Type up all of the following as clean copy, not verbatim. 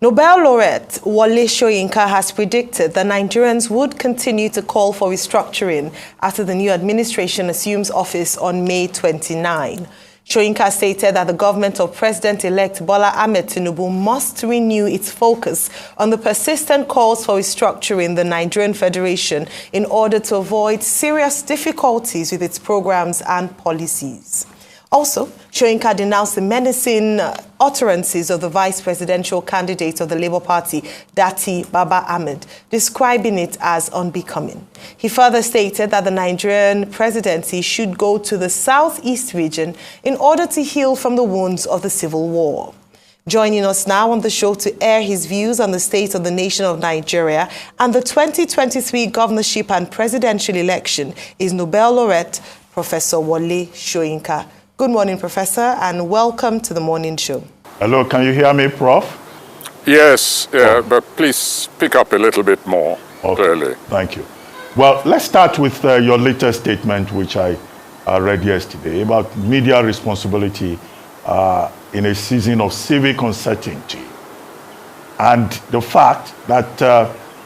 Nobel laureate Wole Soyinka has predicted that Nigerians would continue to call for restructuring after the new administration assumes office on May 29. Soyinka stated that the government of President-elect Bola Ahmed Tinubu must renew its focus on the persistent calls for restructuring the Nigerian Federation in order to avoid serious difficulties with its programs and policies. Also, Soyinka denounced the menacing utterances of the vice presidential candidate of the Labour Party, Dati Baba Ahmed, describing it as unbecoming. He further stated that the Nigerian presidency should go to the southeast region in order to heal from the wounds of the civil war. Joining us now on the show to air his views on the state of the nation of Nigeria and the 2023 governorship and presidential election is Nobel laureate Professor Wole Soyinka. Good morning, Professor, and welcome to the morning show. Hello, can you hear me, Prof? Yes, but please speak up a little bit more clearly. Thank you. Well, let's start with your latest statement, which I read yesterday, about media responsibility in a season of civic uncertainty. And the fact that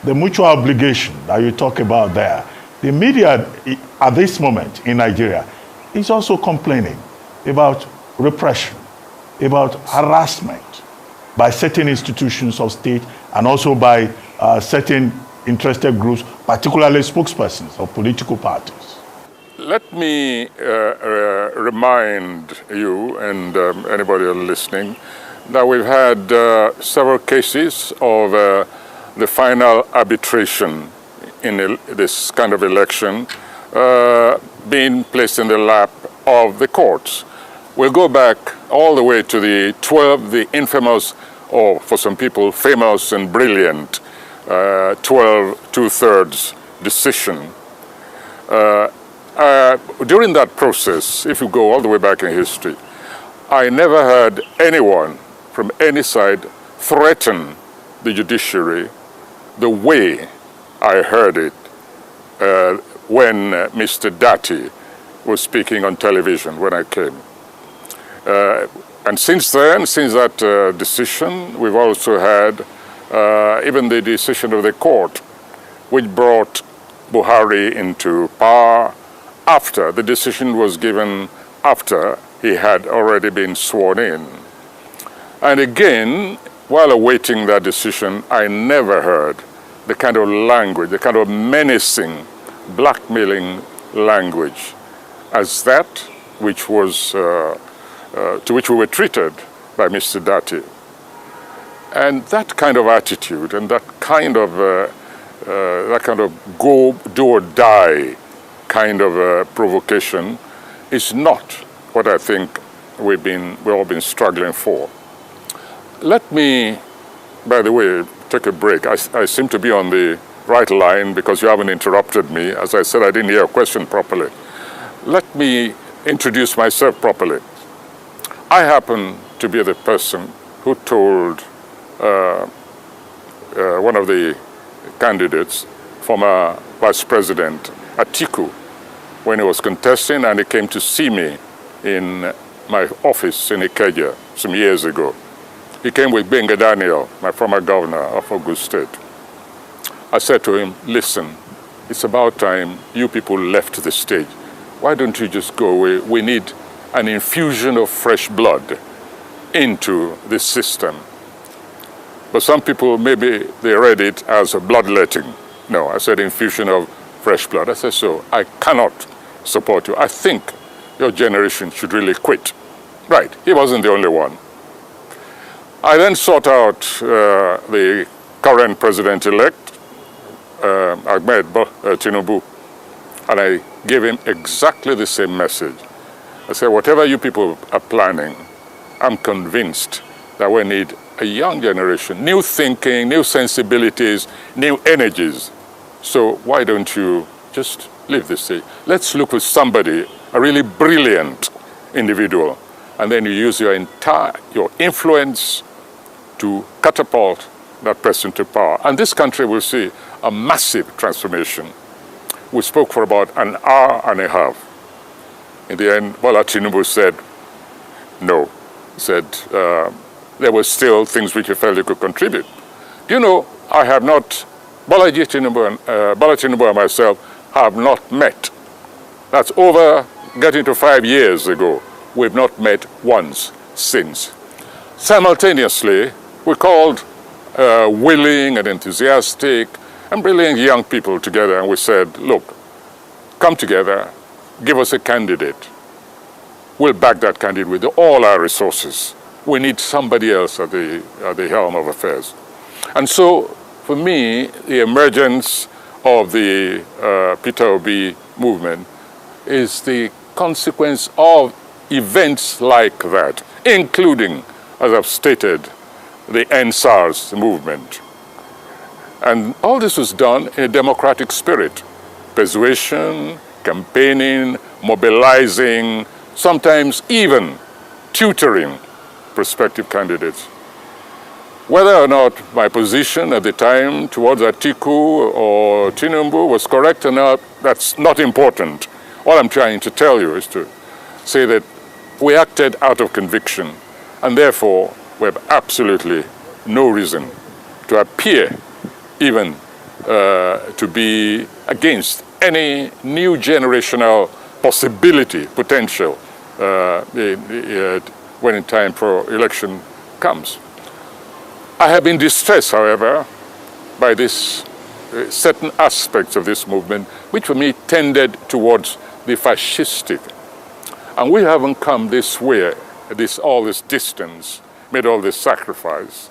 the mutual obligation that you talk about there, the media at this moment in Nigeria is also complaining about repression, about harassment by certain institutions of state and also by certain interested groups, particularly spokespersons of political parties. Let me remind you and anybody listening that we've had several cases of the final arbitration in this kind of election being placed in the lap of the courts. We'll go back all the way to the infamous, or for some people, famous and brilliant 12 2/3 decision. During that process, if you go all the way back in history, I never heard anyone from any side threaten the judiciary the way I heard it when Mr. Dati was speaking on television when I came. And since then, since that decision, we've also had even the decision of the court, which brought Buhari into power after the decision was given, after he had already been sworn in. And again, while awaiting that decision, I never heard the kind of language, the kind of menacing, blackmailing language as that which was to which we were treated by Mr. Dati. And that kind of attitude and that kind of go, do or die kind of provocation is not what I think we've all been struggling for. Let me, by the way, take a break. I seem to be on the right line because you haven't interrupted me. As I said, I didn't hear a question properly. Let me introduce myself properly. I happen to be the person who told one of the candidates, former Vice President Atiku, when he was contesting and he came to see me in my office in Ikeja some years ago. He came with Benga Daniel, my former governor of Ogun State. I said to him, listen, it's about time you people left the stage. Why don't you just go away? We need an infusion of fresh blood into this system. But some people, maybe they read it as a bloodletting. No, I said infusion of fresh blood. I said, so I cannot support you. I think your generation should really quit. Right, he wasn't the only one. I then sought out the current president-elect, Ahmed Tinubu, and I gave him exactly the same message. I said, whatever you people are planning, I'm convinced that we need a young generation, new thinking, new sensibilities, new energies. So why don't you just leave this stage? Let's look for somebody, a really brilliant individual, and then you use your influence to catapult that person to power. And this country will see a massive transformation. We spoke for about an hour and a half. In the end, Bola Tinubu said, no. He said, there were still things which he felt he could contribute. Do you know, I have not, Bolaji Tinubu and myself have not met. That's over getting to 5 years ago. We've not met once since. Simultaneously, we called willing and enthusiastic and brilliant young people together, and we said, look, come together, give us a candidate. We'll back that candidate with all our resources. We need somebody else at the helm of affairs. And so, for me, the emergence of the Peter Obi movement is the consequence of events like that, including, as I've stated, the NSARS movement. And all this was done in a democratic spirit. Persuasion, campaigning, mobilizing, sometimes even tutoring prospective candidates. Whether or not my position at the time towards Atiku or Tinubu was correct or not, that's not important. All I'm trying to tell you is to say that we acted out of conviction, and therefore we have absolutely no reason to appear even to be against any new generational possibility, potential, when in time for election comes. I have been distressed, however, by this certain aspects of this movement, which for me tended towards the fascistic. And we haven't come this way, all this distance, made all this sacrifice,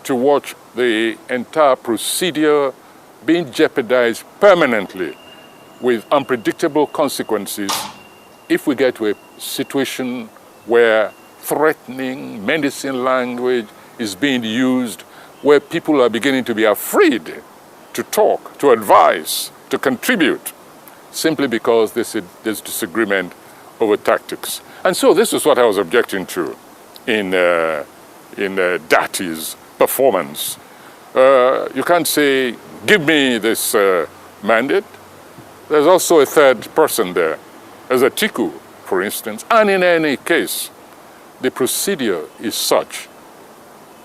to watch the entire procedure being jeopardized permanently with unpredictable consequences if we get to a situation where threatening, menacing language is being used, where people are beginning to be afraid to talk, to advise, to contribute, simply because there's disagreement over tactics. And so this is what I was objecting to in Dati's performance. You can't say, give me this mandate. There's also a third person there, as Atiku, for instance. And in any case, the procedure is such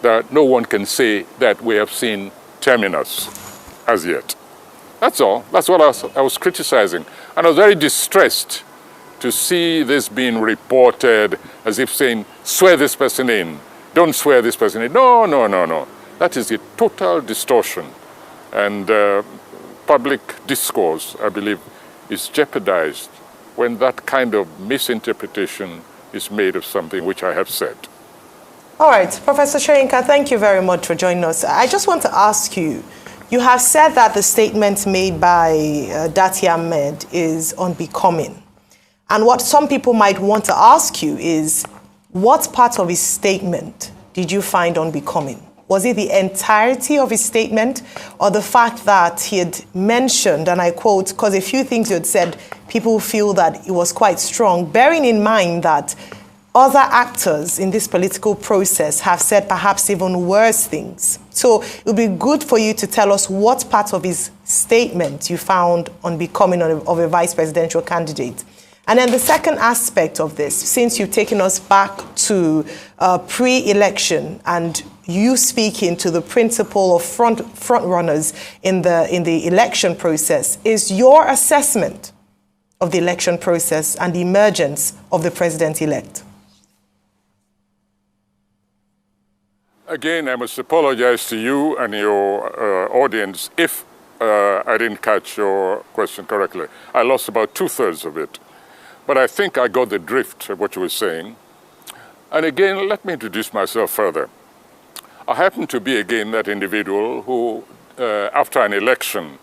that no one can say that we have seen terminus as yet. That's all. That's what I was criticizing. And I was very distressed to see this being reported as if saying, swear this person in, don't swear this person in. No, no, no, no. That is a total distortion. And public discourse, I believe, is jeopardized when that kind of misinterpretation is made of something which I have said. All right, Professor Soyinka, thank you very much for joining us. I just want to ask you, you have said that the statement made by Dati Ahmed is unbecoming. And what some people might want to ask you is, what part of his statement did you find unbecoming? Was it the entirety of his statement, or the fact that he had mentioned, and I quote, because a few things you had said, people feel that it was quite strong, bearing in mind that other actors in this political process have said perhaps even worse things. So it would be good for you to tell us what part of his statement you found unbecoming of a vice presidential candidate. And then the second aspect of this, since you've taken us back to pre-election and you speaking to the principle of front runners in the election process, is your assessment of the election process and the emergence of the president-elect. Again, I must apologize to you and your audience if I didn't catch your question correctly. I lost about 2/3 of it. But I think I got the drift of what you were saying. And again, let me introduce myself further. I happen to be, again, that individual who, after an election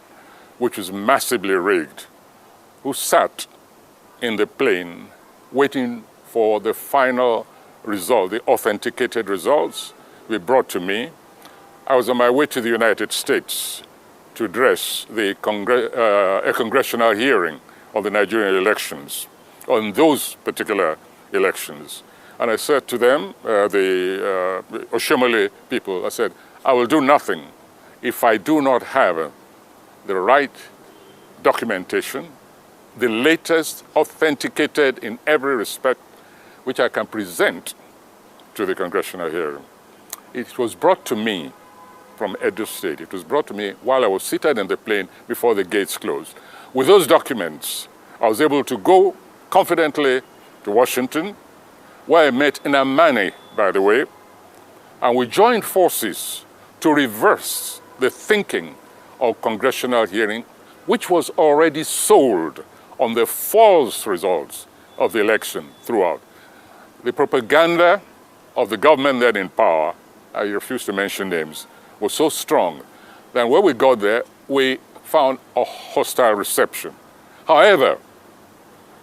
which was massively rigged, who sat in the plane waiting for the final result, the authenticated results were brought to me. I was on my way to the United States to address a congressional hearing on the Nigerian elections, on those particular elections. And I said to them, the Oshomole people, I said, I will do nothing if I do not have the right documentation, the latest, authenticated in every respect, which I can present to the congressional hearing. it was brought to me from Edo State. It was brought to me while I was seated in the plane before the gates closed. With those documents, I was able to go confidently to Washington, where I met Inamani, by the way, and we joined forces to reverse the thinking of congressional hearing, which was already sold on the false results of the election throughout. The propaganda of the government then in power, I refuse to mention names, was so strong that when we got there, we found a hostile reception. However,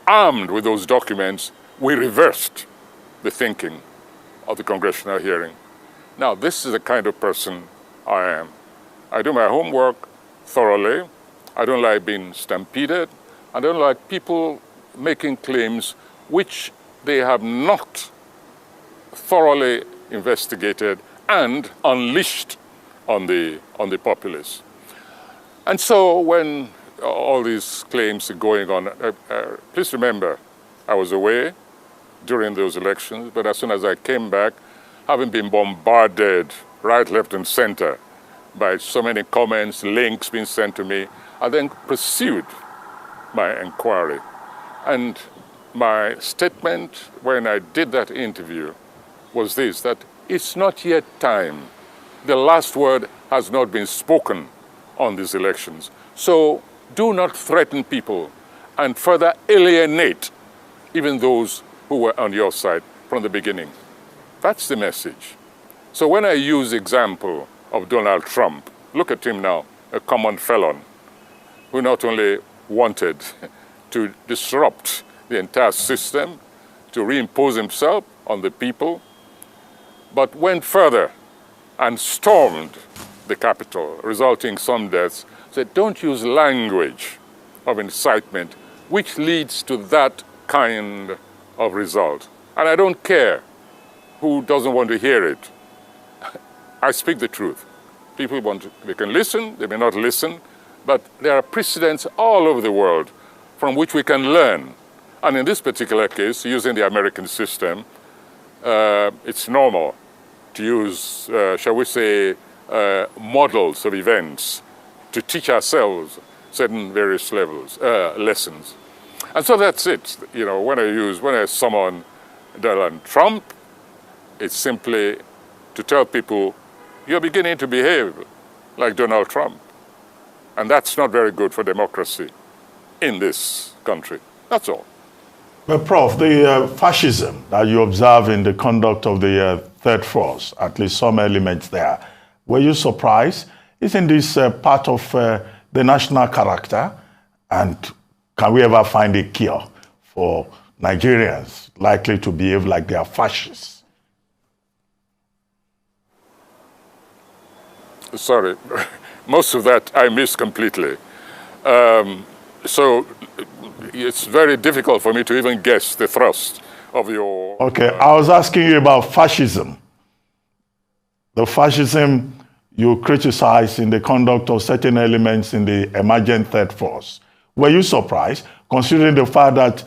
armed with those documents, we reversed the thinking of the congressional hearing. Now, this is the kind of person I am. I do my homework thoroughly. I don't like being stampeded. I don't like people making claims which they have not thoroughly investigated and unleashed on the populace. And so when all these claims are going on, please remember, I was away during those elections, but as soon as I came back, having been bombarded right, left, and center by so many comments, links being sent to me, I then pursued my inquiry. And my statement when I did that interview was this, that it's not yet time. The last word has not been spoken on these elections. So do not threaten people and further alienate even those who were on your side from the beginning. That's the message. So when I use the example of Donald Trump, look at him now, a common felon who not only wanted to disrupt the entire system, to reimpose himself on the people, but went further and stormed the Capitol, resulting in some deaths, said, don't use language of incitement, which leads to that kind of result. And I don't care who doesn't want to hear it. I speak the truth. People they can listen, they may not listen, but there are precedents all over the world from which we can learn. And in this particular case, using the American system, it's normal to use, shall we say, models of events to teach ourselves certain various lessons. And so that's it. You know, when I summon Donald Trump, it's simply to tell people, you're beginning to behave like Donald Trump. And that's not very good for democracy in this country. That's all. But Prof, the fascism that you observe in the conduct of the third force, at least some elements there, were you surprised? Isn't this part of the national character? And can we ever find a cure for Nigerians likely to behave like they are fascists? Sorry, most of that I missed completely. So it's very difficult for me to even guess the thrust of your... Okay, I was asking you about fascism. The fascism you criticize in the conduct of certain elements in the emergent third force. Were you surprised, considering the fact that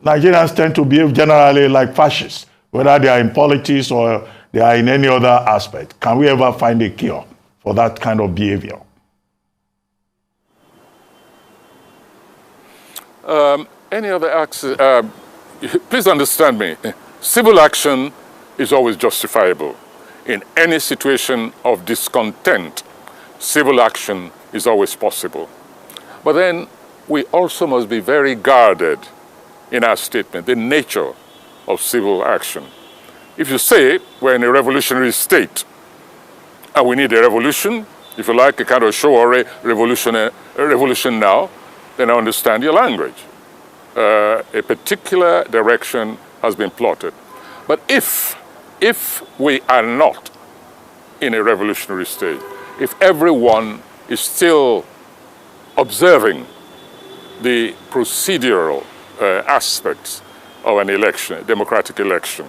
Nigerians tend to behave generally like fascists, whether they are in politics or they are in any other aspect? Can we ever find a cure for that kind of behavior? Any other action? Please understand me. Civil action is always justifiable. In any situation of discontent, civil action is always possible. But then we also must be very guarded in our statement, the nature of civil action. If you say we're in a revolutionary state and we need a revolution, if you like, a kind of show or a revolution now, then I understand your language. A particular direction has been plotted. But if we are not in a revolutionary state, if everyone is still observing the procedural aspects of an election, a democratic election,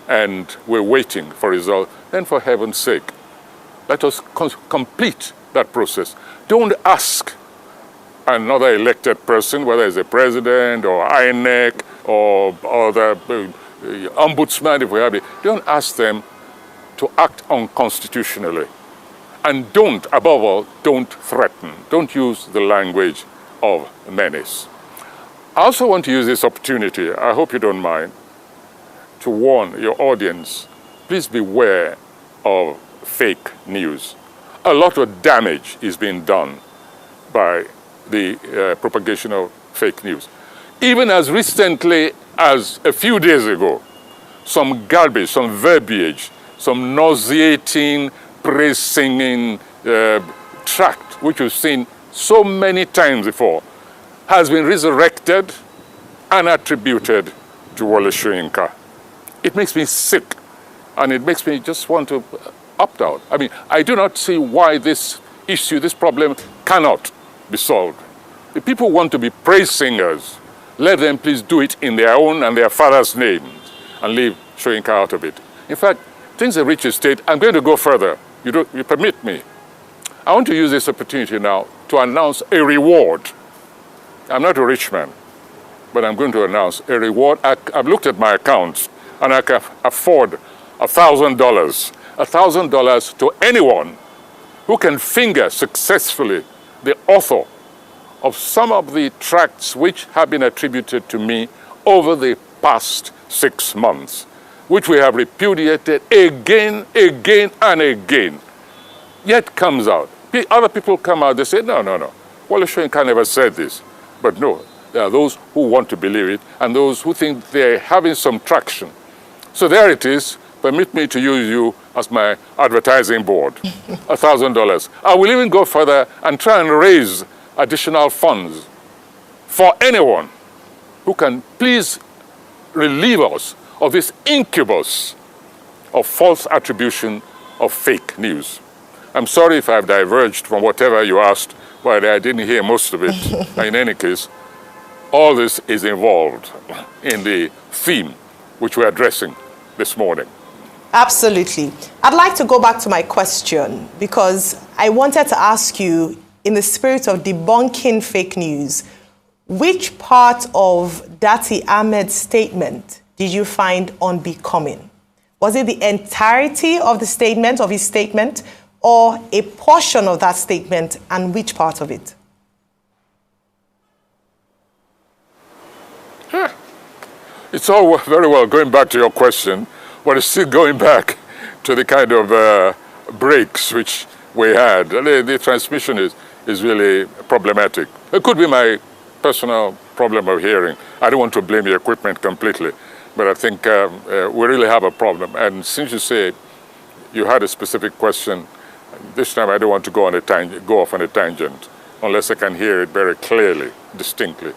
and we're waiting for results, then for heaven's sake, let us complete that process. Don't ask another elected person, whether it's a president or INEC or the ombudsman, if we have it, don't ask them to act unconstitutionally. And don't, above all, don't threaten. Don't use the language of menace. I also want to use this opportunity, I hope you don't mind, to warn your audience, please beware of fake news. A lot of damage is being done by the propagation of fake news. Even as recently as a few days ago, some garbage, some verbiage, some nauseating, praise-singing tract, which we've seen so many times before, has been resurrected and attributed to Wole Soyinka. It makes me sick, and it makes me just want to opt out. I mean, I do not see why this issue, this problem, cannot be solved. If people want to be praise singers, let them please do it in their own and their father's names and leave Soyinka out of it. In fact, things have reached a state, I'm going to go further. You permit me. I want to use this opportunity now to announce a reward. I'm not a rich man, but I'm going to announce a reward. I've looked at my accounts, and I can afford $1,000. $1,000 to anyone who can finger successfully the author of some of the tracts which have been attributed to me over the past 6 months, which we have repudiated again, and again. Yet comes out. Other people come out, they say, no. Wole Soyinka never said this. But no, there are those who want to believe it and those who think they're having some traction. So there it is. Permit me to use you as my advertising board. $1,000. I will even go further and try and raise additional funds for anyone who can please relieve us of this incubus of false attribution of fake news. I'm sorry if I've diverged from whatever you asked, but I didn't hear most of it. In any case, all this is involved in the theme which we're addressing this morning. Absolutely. I'd like to go back to my question because I wanted to ask you, in the spirit of debunking fake news, which part of Dati Ahmed's statement did you find unbecoming? Was it the entirety of the statement, of his statement, or a portion of that statement, and which part of it? It's all very well going back to your question, but it's still going back to the kind of breaks which we had. The transmission is really problematic. It could be my personal problem of hearing. I don't want to blame the equipment completely, but I think we really have a problem. And since you say you had a specific question, this time I don't want to go off on a tangent unless I can hear it very clearly, distinctly.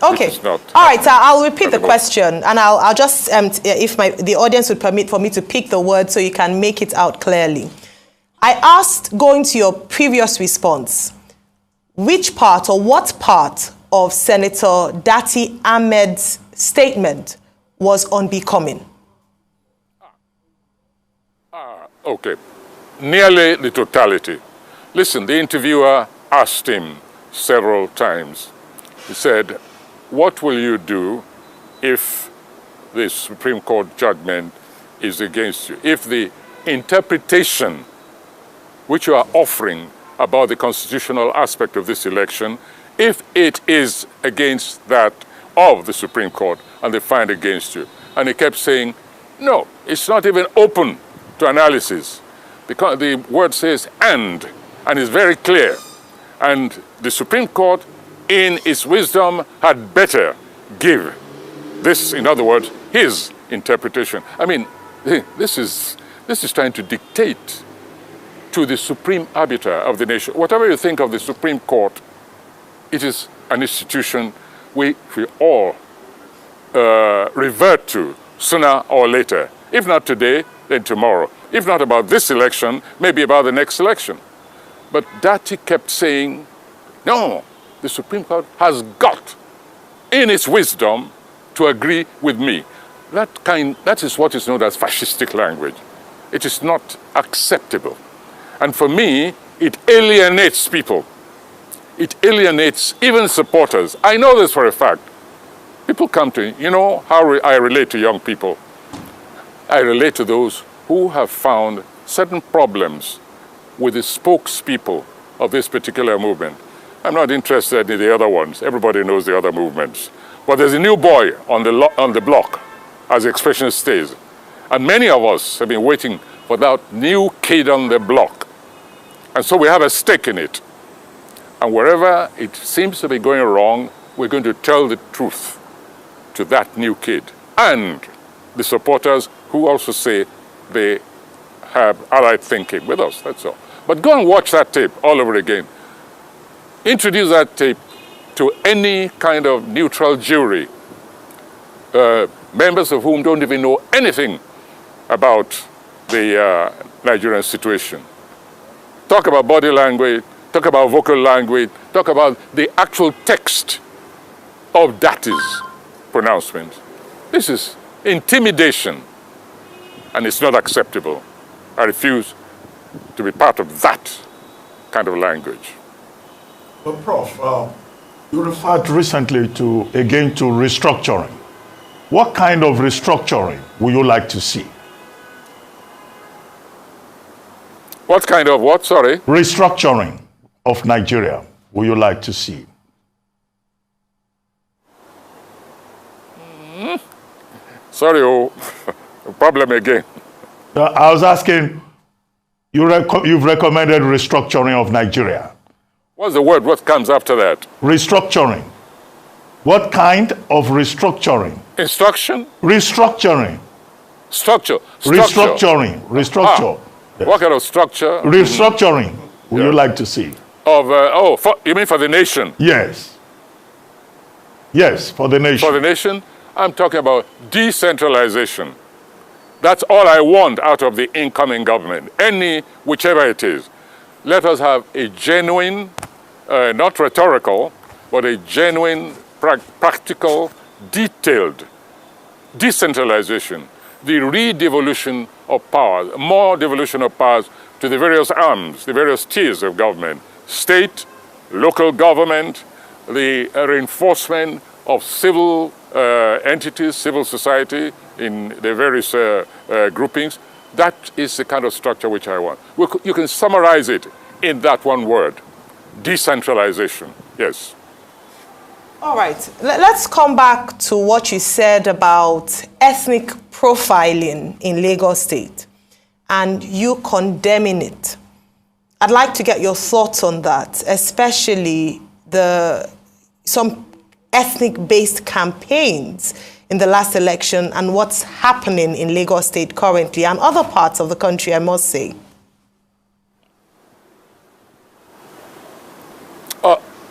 Okay. All right, I'll repeat the question, and I'll just, if the audience would permit for me to pick the word so you can make it out clearly. I asked, going to your previous response, which part or what part of Senator Dati Ahmed's statement was unbecoming? Okay. Nearly the totality. Listen, the interviewer asked him several times. He said, what will you do if the Supreme Court judgment is against you? If the interpretation which you are offering about the constitutional aspect of this election, if it is against that of the Supreme Court and they find against you. And he kept saying, no, it's not even open to analysis. Because the word says and it's very clear. And the Supreme Court, in its wisdom, had better give this, in other words, his interpretation. I mean, this is trying to dictate to the supreme arbiter of the nation. Whatever you think of the Supreme Court, it is an institution we all revert to sooner or later. If not today, then tomorrow. If not about this election, maybe about the next election. But Dati kept saying, no, the Supreme Court has got, in its wisdom, to agree with me. That is what is known as fascistic language. It is not acceptable. And for me, it alienates people. It alienates even supporters. I know this for a fact. People come to me, you know how I relate to young people. I relate to those who have found certain problems with the spokespeople of this particular movement. I'm not interested in the other ones. Everybody knows the other movements. But there's a new boy on the block, as the expression stays. And many of us have been waiting for that new kid on the block. And so we have a stake in it. And wherever it seems to be going wrong, we're going to tell the truth to that new kid and the supporters who also say they have allied thinking with us, that's all. But go and watch that tape all over again. Introduce that tape to any kind of neutral jury, members of whom don't even know anything about the Nigerian situation. Talk about body language, talk about vocal language, talk about the actual text of Dati's pronouncement. This is intimidation, and it's not acceptable. I refuse to be part of that kind of language. But Prof, you referred recently to restructuring. What kind of restructuring would you like to see? What kind of what, sorry? Restructuring of Nigeria would you like to see? Sorry, problem again. I was asking, you've recommended restructuring of Nigeria. What's the word? What comes after that? Restructuring. What kind of restructuring? Instruction? Restructuring. Structure. Restructuring. Restructure. Yes. What kind of structure? Restructuring would you like to see? Of, you mean for the nation? Yes. Yes, for the nation. For the nation? I'm talking about decentralization. That's all I want out of the incoming government, whichever it is. Let us have a genuine, not rhetorical, but a genuine, practical, detailed decentralization, the redevolution of powers, more devolution of powers to the various arms, the various tiers of government, state, local government, the reinforcement of civil entities, civil society in the various groupings. That is the kind of structure which I want. You can summarize it in that one word, decentralization, yes. All right, let's come back to what you said about ethnic profiling in Lagos State and you condemning it. I'd like to get your thoughts on that, especially some ethnic-based campaigns in the last election and what's happening in Lagos State currently and other parts of the country, I must say.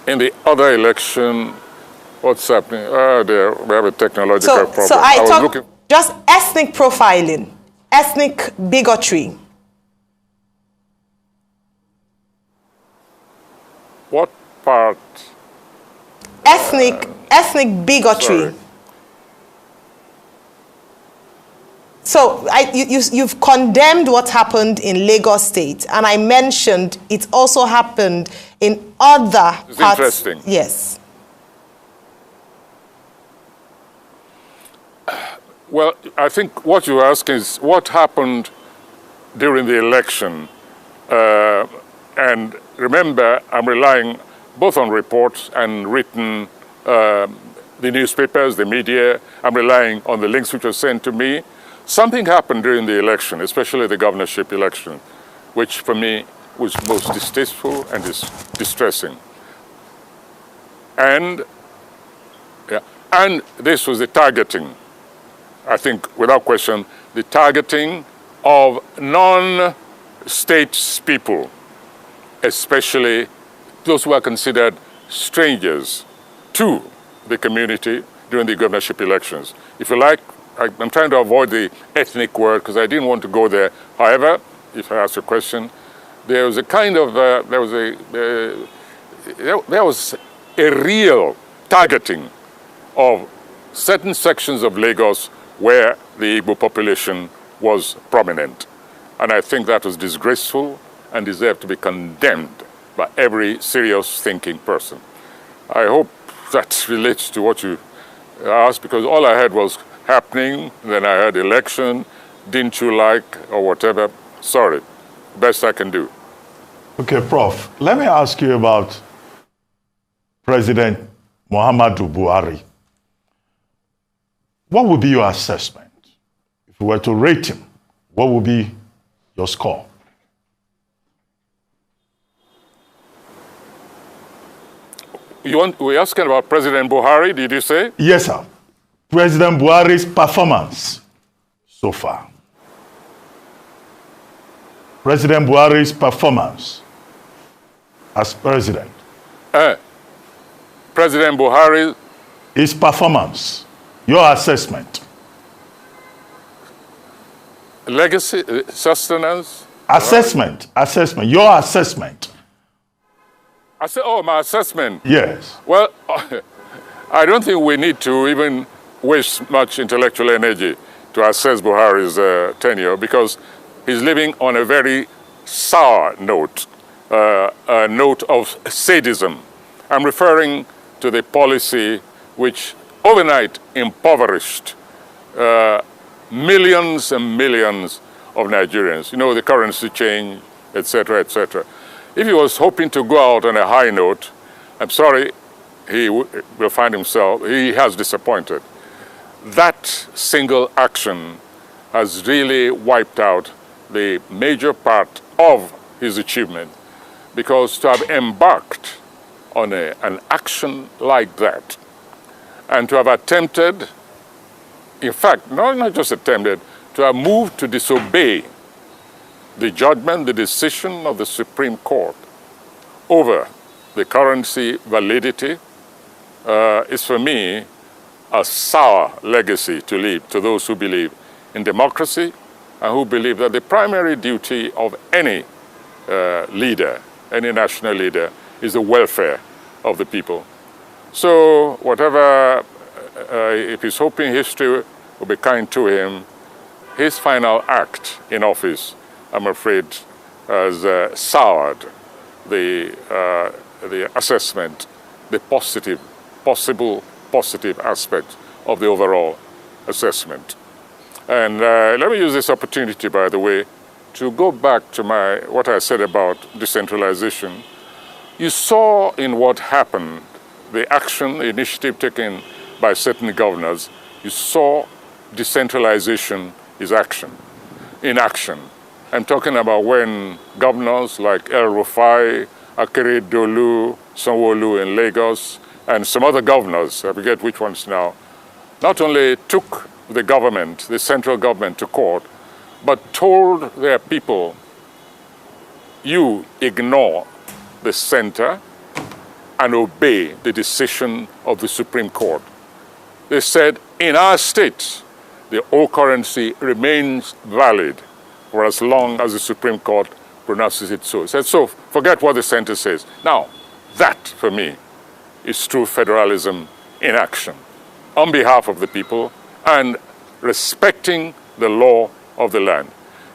In the other election, what's happening? We have a technological problem. So I talk just ethnic profiling, ethnic bigotry. What part? Ethnic bigotry. Sorry. So you've condemned what happened in Lagos State, and I mentioned it also happened in other it's parts. Interesting. Yes. Well, I think what you ask is what happened during the election. And remember, I'm relying both on reports and written, the newspapers, the media. I'm relying on the links which were sent to me. Something happened during the election, especially the governorship election, which for me was most distasteful and distressing. And this was the targeting. I think, without question, the targeting of non-state people, especially those who are considered strangers to the community during the governorship elections. If you like, I'm trying to avoid the ethnic word because I didn't want to go there. However, if I ask a question, there was a kind of, there was a real targeting of certain sections of Lagos where the Igbo population was prominent. And I think that was disgraceful and deserved to be condemned by every serious thinking person. I hope that relates to what you asked, because all I heard was happening, then I heard election, didn't you like, or whatever. Sorry, best I can do. Okay, Prof, let me ask you about President Muhammadu Buhari. What would be your assessment? If you were to rate him, what would be your score? We're asking about President Buhari, did you say? Yes, sir. President Buhari's performance so far. President Buhari's performance as president. President Buhari. His performance, your assessment. Legacy, sustenance? Assessment, your assessment. I said, oh, my assessment. Yes. Well, I don't think we need to even waste much intellectual energy to assess Buhari's tenure, because he's living on a very sour note, a note of sadism. I'm referring to the policy which overnight impoverished millions and millions of Nigerians. You know, the currency change, etc., etc. If he was hoping to go out on a high note, I'm sorry, he will find himself, he has disappointed. That single action has really wiped out the major part of his achievement, because to have embarked on an action like that, and to have attempted, in fact, not just attempted, to have moved to disobey the judgment, the decision of the Supreme Court over the currency validity is, for me, a sour legacy to leave to those who believe in democracy and who believe that the primary duty of any leader, any national leader, is the welfare of the people. So whatever, if he's hoping history will be kind to him, his final act in office, I'm afraid, has soured the assessment, the possible positive aspect of the overall assessment. And let me use this opportunity, by the way, to go back to what I said about decentralization. You saw in what happened, the action, the initiative taken by certain governors, you saw decentralization is action, in action. I'm talking about when governors like El Rufai, Akeredolu, Sanwo-Olu in Lagos, and some other governors, I forget which ones now, not only took the government, the central government, to court, but told their people, you ignore the center and obey the decision of the Supreme Court. They said, in our state, the old currency remains valid for as long as the Supreme Court pronounces it so. He said, so forget what the center says. Now, that, for me, is true federalism in action, on behalf of the people and respecting the law of the land.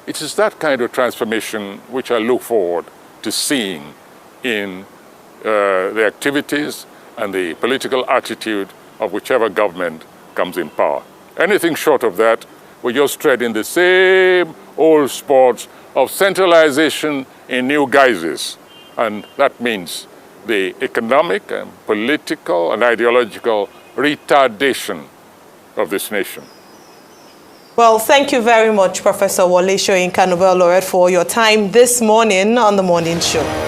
It is that kind of transformation which I look forward to seeing in the activities and the political attitude of whichever government comes in power. Anything short of that, we're just treading the same old sports of centralization in new guises. And that means the economic and political and ideological retardation of this nation. Well, thank you very much, Professor Wole Soyinka, Nobel laureate, for your time this morning on The Morning Show.